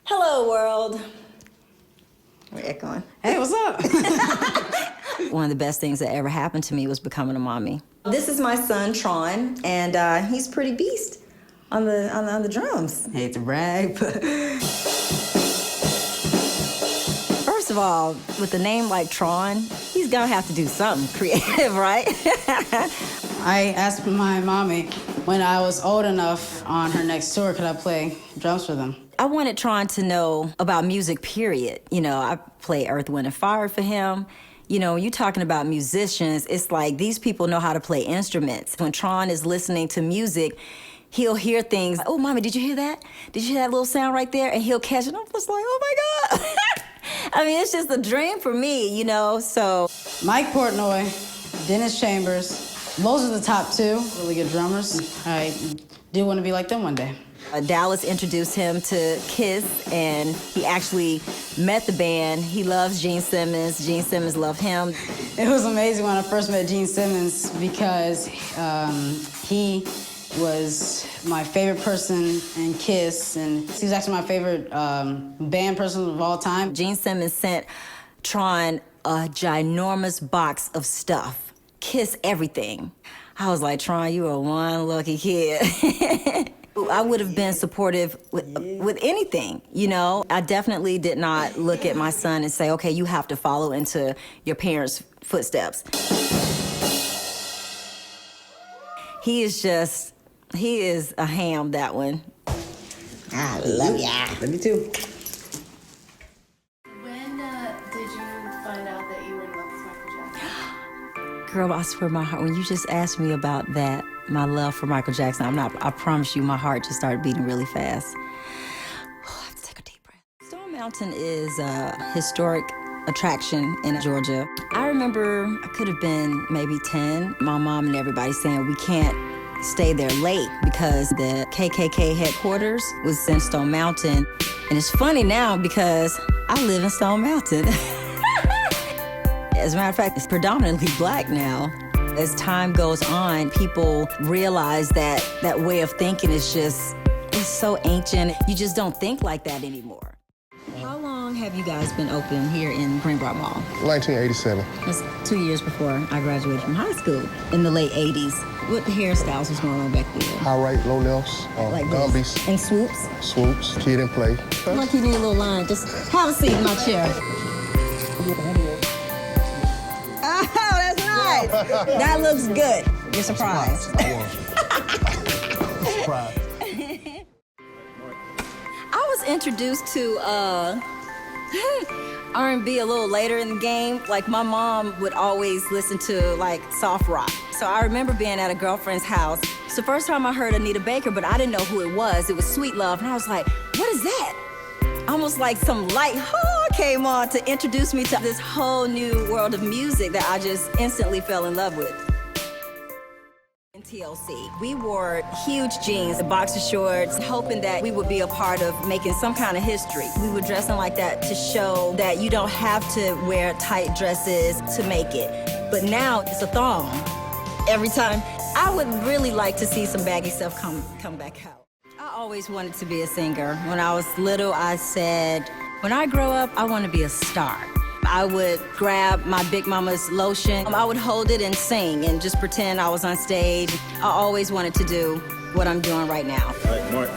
Hello, world. We're echoing. Hey, what's up? One of the best things that ever happened to me was becoming a mommy. This is my son, Tron, and he's pretty beast on the drums. Hate to brag, but... First of all, with a name like Tron, he's gonna have to do something creative, right? I asked my mommy when I was old enough on her next tour, could I play drums for them? I wanted Tron to know about music, period. You know, I play Earth, Wind, and Fire for him. You know, when you're talking about musicians, it's like these people know how to play instruments. When Tron is listening to music, he'll hear things. Oh, Mommy, did you hear that? Did you hear that little sound right there? And he'll catch it. I'm just like, oh my God. I mean, it's just a dream for me, you know, so. Mike Portnoy, Dennis Chambers, those are the top two really good drummers. I do want to be like them one day. Dallas introduced him to Kiss, and he actually met the band. He loves Gene Simmons. Gene Simmons loved him. It was amazing when I first met Gene Simmons because he was my favorite person in Kiss, and he's actually my favorite band person of all time. Gene Simmons sent Tron a ginormous box of stuff. Kiss everything. I was like, Tron, you are one lucky kid. I would have been supportive with anything, you know? I definitely did not look at my son and say, okay, you have to follow into your parents' footsteps. He is a ham, that one. I love ya. Love me too. When did you find out that you were in love with Michael Jackson? Girl, I swear my heart, when you just asked me about that, my love for Michael Jackson, I promise you, my heart just started beating really fast. Oh, I have to take a deep breath. Stone Mountain is a historic attraction in Georgia. I remember I could have been maybe 10. My mom and everybody saying we can't stay there late because the KKK headquarters was in Stone Mountain. And it's funny now because I live in Stone Mountain. As a matter of fact, it's predominantly black now. As time goes on, people realize that that way of thinking is just, it's so ancient. You just don't think like that anymore. How long have you guys been open here in Greenbrook Mall? 1987. That's 2 years before I graduated from high school in the late 80s. What hairstyles was going on back then? High right, low lefts, Like gumbies, this. And swoops? swoops, kid and play. Like you need a little line. Just have a seat in my chair. Oh, that's nice. That looks good. You're surprised. Surprised. I was introduced to R&B a little later in the game. Like, my mom would always listen to, like, soft rock. So I remember being at a girlfriend's house. It's the first time I heard Anita Baker, but I didn't know who it was. It was Sweet Love, and I was like, what is that? Almost like some light came on to introduce me to this whole new world of music that I just instantly fell in love with. In TLC, we wore huge jeans, boxer shorts, hoping that we would be a part of making some kind of history. We were dressing like that to show that you don't have to wear tight dresses to make it. But now it's a thong every time. I would really like to see some baggy stuff come back out. I always wanted to be a singer. When I was little, I said, when I grow up, I want to be a star. I would grab my Big Mama's lotion. I would hold it and sing and just pretend I was on stage. I always wanted to do what I'm doing right now. All right, Mark.